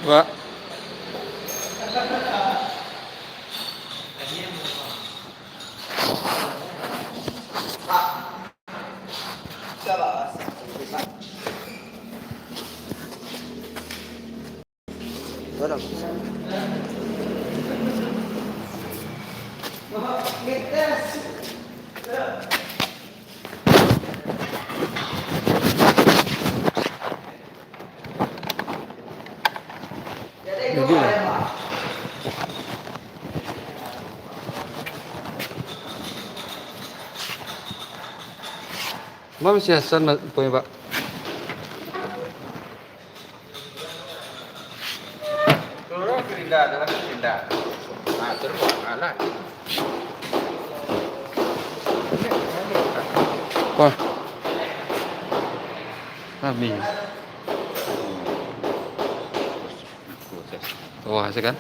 Pak. Jadi Mama si Hasan punya Pak. Turun gerinda, dengan gerinda. Nah, terus mana? Wah. Kami. Wah, asik kan?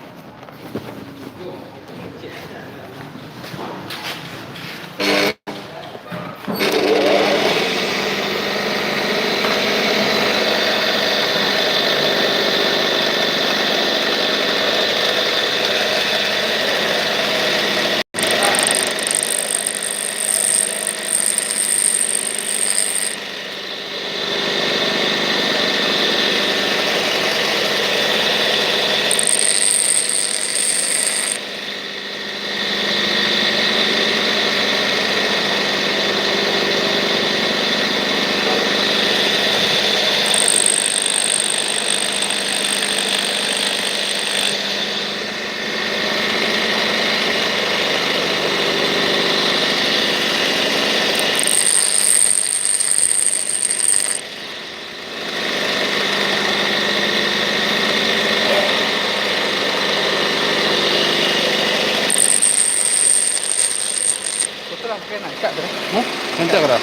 Nanti berapa?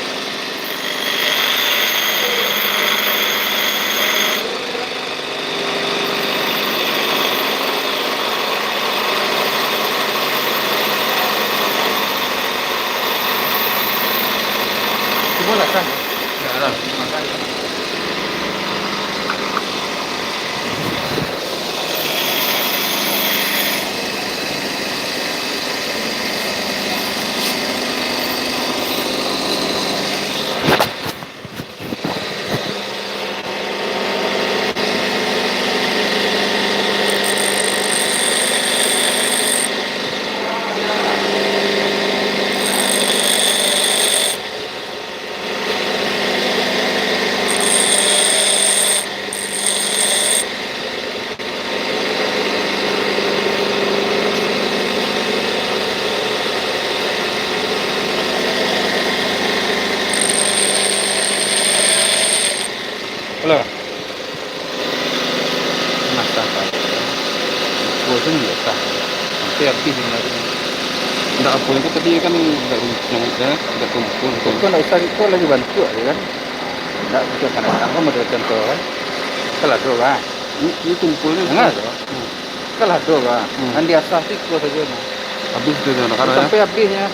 Boleh kan? Enggak ada. Halo. Masa apa? Bosan ya sah. Sampai habis ini. Enggak apa itu tadi kan enggak enggak kumpul. Itu kan usah itu lagi bantu aja kan. Enggak bisa kadang-kadang kan model contoh kan. Kalau do kan. Ini kumpulnya Enggak do. Kalau do kan. Kan dia sah sih kok saja. habis itu kan karena Sampai habisnya.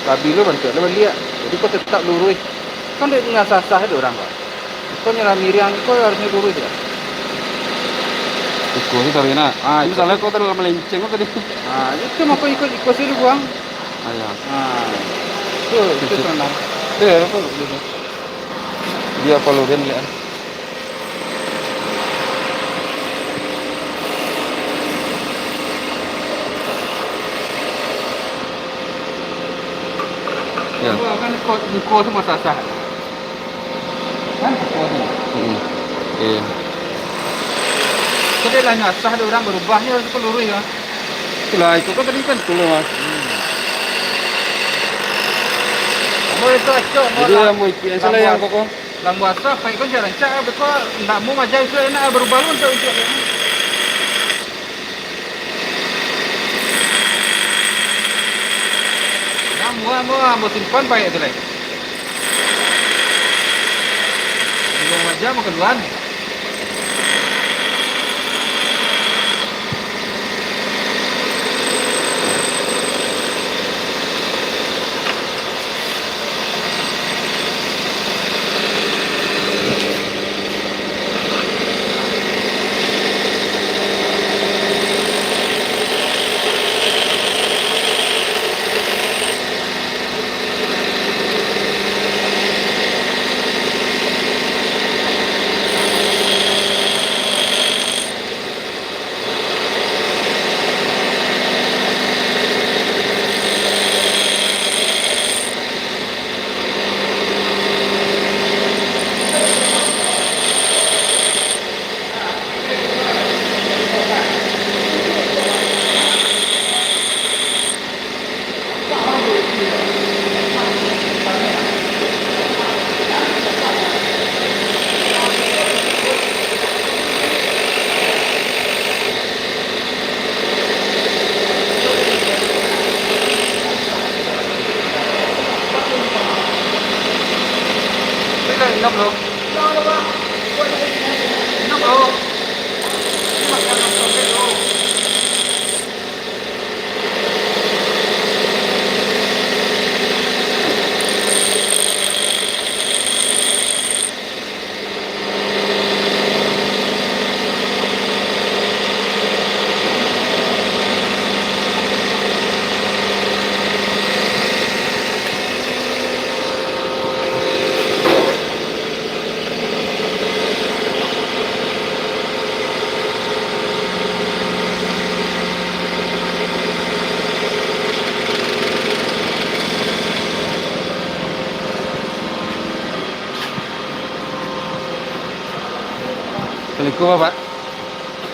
Babi lu bantu lu lihat. Jadi kau tetap lurus. Kan dia nggak sah-sah itu orang kok. Kau nyerah miriang, kau harusnya lurus ya. ikut itu tadi nak. Misalnya kau terlalu melenceng kau tadi. Itu mau kau ikut sini buang. Ayah. Itu senang. Dia apa lu? Dia apa lu dia lihat? Ya. Kan kau semua sah-sah. Kan kau semua. Iya. Kau dia lah ngasah ada orang berubahnya harus kau lurus ya. Itulah itu kan tadi kan dulu mas. Mau itu acok. Jadi yang mau ikut salah yang koko. Lang wasa, pakai kau jalan cak, kau nak mau macam itu enak berubah lu untuk itu. Mau simpan baik itu lagi. Mau macam mau keduaan. Enak loh. Enak loh. Selingkuh apa, Pak?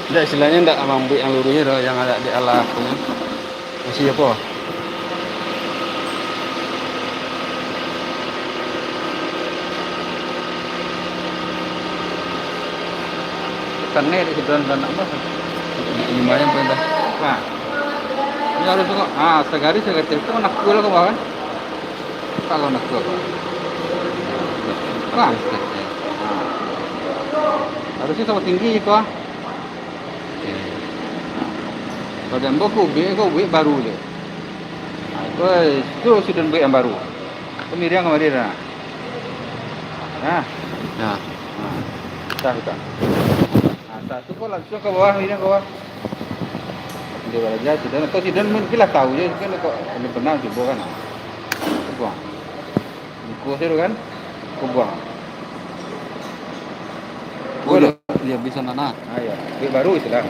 Tidak, istilahnya tidak ambil yang luruhnya doh, yang ada di alah punya. Masih apa? Karena di sebelah dan apa? Lumayan pun dah. Nah, ini harus tengok. Ah, segari itu nak kul ke bawah. Kalau nak kul. Nah, harusnya sama tinggi itu ah. Kalau yang kau baru je. Itu sudah buat yang baru. Kemudian kemarin dah. Nah, Ya. tak tak. Nah, satu kau langsung ke bawah, ini ke bawah. Dia belajar sudah. Atau tidak mungkin lah tahu je kan kau ini pernah coba kan. Kau buang. Kau seru kan? Kau buang. Oh, dia bisa nana. Ah ya, buat baru sudah.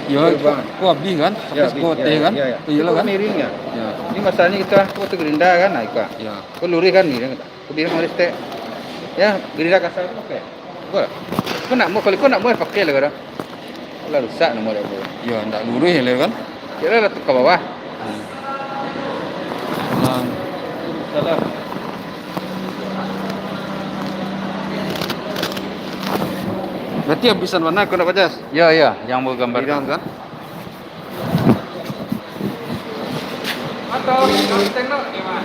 Ya, Bang. kau habis kan? Sampai sekote kan? Ya, ya. Iya lah kan? Miringnya. Ya. Ini masalahnya kita kau tergerinda kan, naik kan? Ya. Kau luri kan ni, kau bilang harus teh. Ya, gerinda kasar tu pakai. Kau nak mau kalau kau nak mau pakai lah kan? Kau lah rusak nomor dia. Ya, ndak lurus ya kan? Kira lah ke bawah. Nah, Salah. berarti habisan mana kau nak baca? Ya, ya, yang mau gambar Bidang kan? Atau tengok gimana?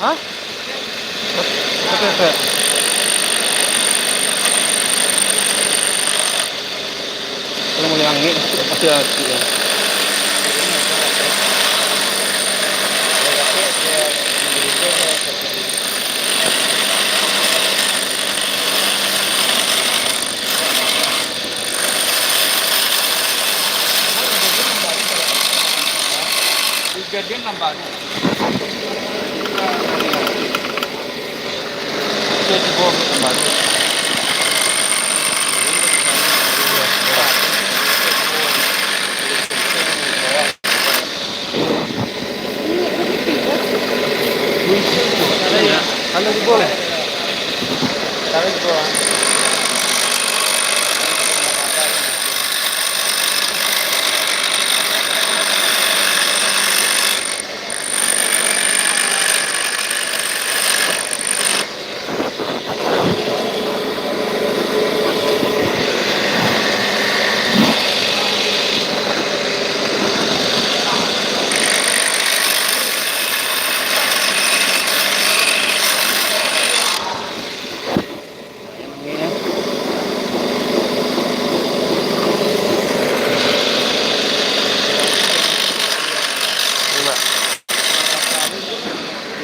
Hah? Betul. Kalau mau angin pasti hati. kejadian nampaknya. Dia dibawa ke tempat. Kalau boleh. Kalau boleh.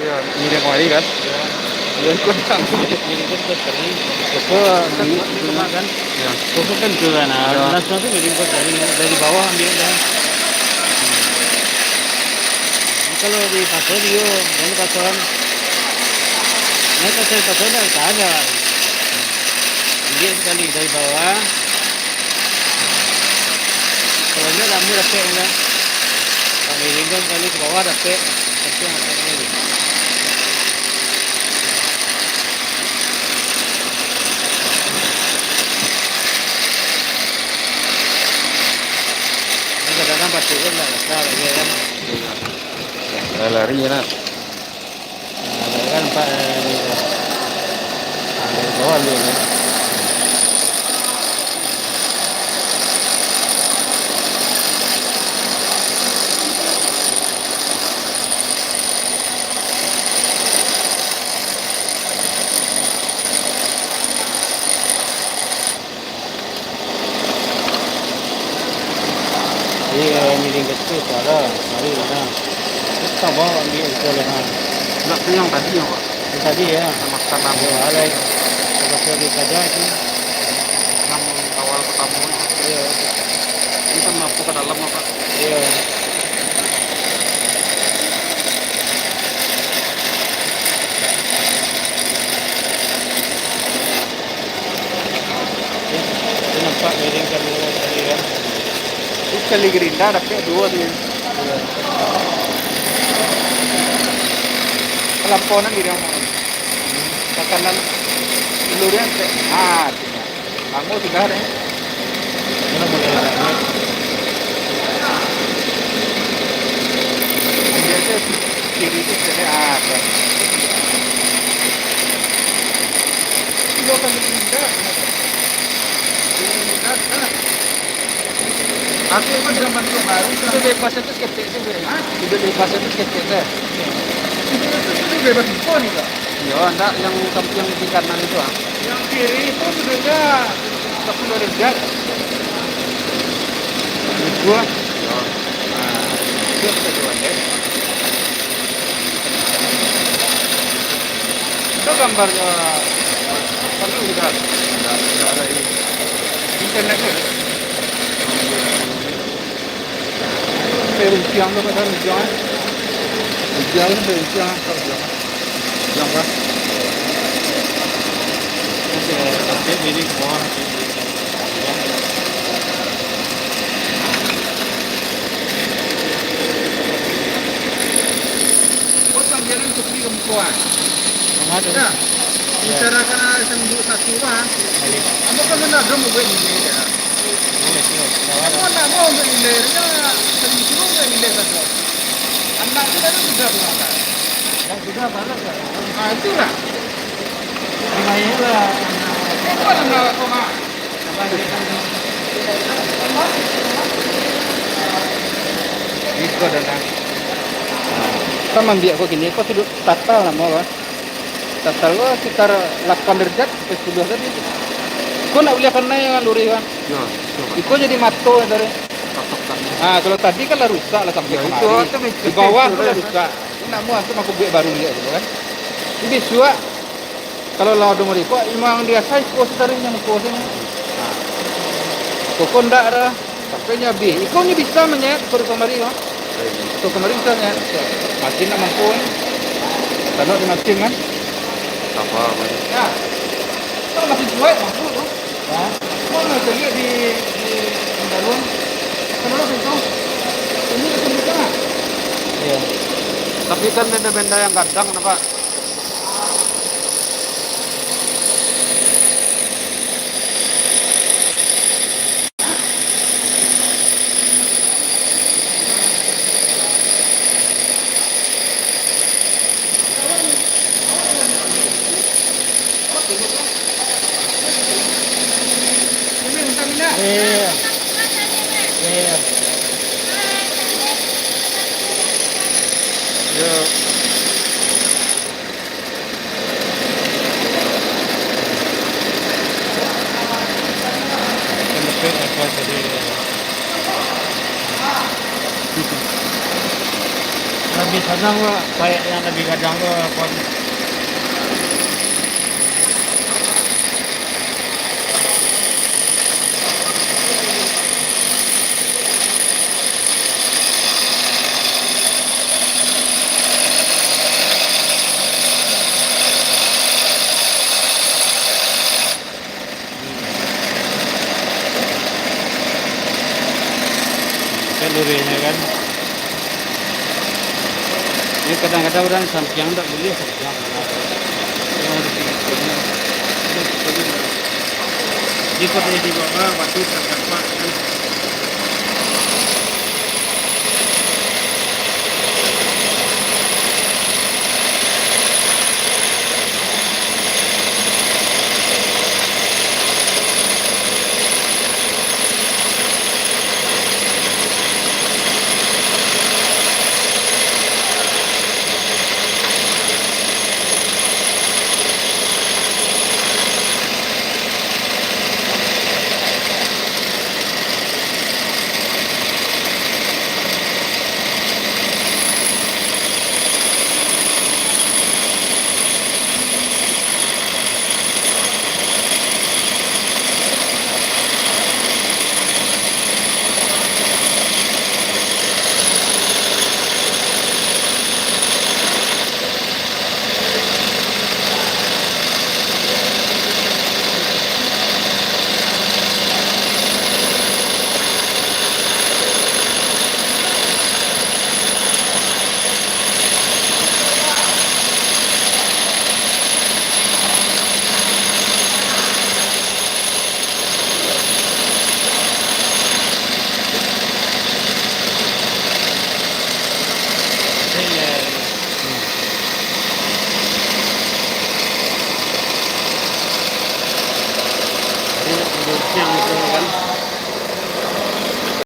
Iya, ini kembali kan? Iya, ikut kan? Jadi kan ke tadi, Di rumah kan, Ya. khusus kan ke kan, Ya. langsung tuh dari bawah ambil dan kalau di pasar dia, dari pasaran, naik ke pasaran tak ada, dia sekali dari bawah, kalau dia ambil dapat enggak, kalau ringan kali ke bawah dapat, tapi yang lagi. Kadang-kadang pasti kan nggak lagi kan. Lari ya nak. Kan Pak dari bawah dulu ya. Jadi miring kecil ada, mari mana. Kita bawa ambil boleh kan. Enggak tuh yang tadi ya Pak. Tadi ya, Sama tanam ada kalau di saja itu. yang awal pertama. Iya, Ini kan masuk ke dalam Pak. iya. Ini nampak miring kan tadi kan. Sekali gerinda dapat dua dia. Pelamponan di rumah. Tekanan lurian kamu sudah ada. Ini mulai naik. Biasa kiri itu sudah ada. Dua kali gerinda. Aku emang zaman baru itu bebas itu ketek itu itu bebas itu ketek deh. Itu bebas info nih kak. Iya, enggak yang di kanan itu ah. Yang kiri itu sudah 10 derajat. Gua. Nah, itu kedua deh. Itu gambarnya perlu juga. Enggak ada ini. Internetnya. Perusian tuh kan hujan. Hujan perusian hujan. Hujan kan? Tapi miring ke bawah. Potong jalan untuk di perempuan. Ada. Nah, bicarakan ada sembuh satu lah. Apa kan ada mau gue ini ya? Kamu nak mau gue ini? Ya, sembuh gue ini saja. Anak itu kan sudah berangkat. Dan sudah banyak ya. Nah itulah. Lumayan lah. Itu kan anak koma. Itu adalah. Sama biak kok gini, kok sudut tatal nama kan? Tatal kok sekitar 8 derajat ke 10 tadi. Kau nak boleh kena yang luri kan? Iya, coba Iko jadi mato tadi. tatapkan. Ah kalau tadi kan lah rusak lah sampai Ya, kemari. itu Di bawah tu lah itu. rusak. Nak mau aku aku buat baru dia gitu kan. Ini suak kalau lawan dong mereka, memang dia size kos tadi yang kos ini. Kau ndak ada. Sampainya bi. Iko ni bisa menyet per kemari kan? waktu kemarin saya makin nak mampu kan. Kalau di makin kan. Apa apa. Ya. Kalau masih cuek mampu tuh. Ya. Mana tadi di dalam. Kalau itu ini itu kan. Iya. Tapi kan benda-benda yang kadang Pak. Iya. Iya. Yo. Kenapa apa tadi? Nabi Kadang Pak, kayak yang Nabi Kadang tuh apa? Kalorinya kan. Ini kadang-kadang orang sampiang tak beli sampiang. Di kota di bawah batu terdapat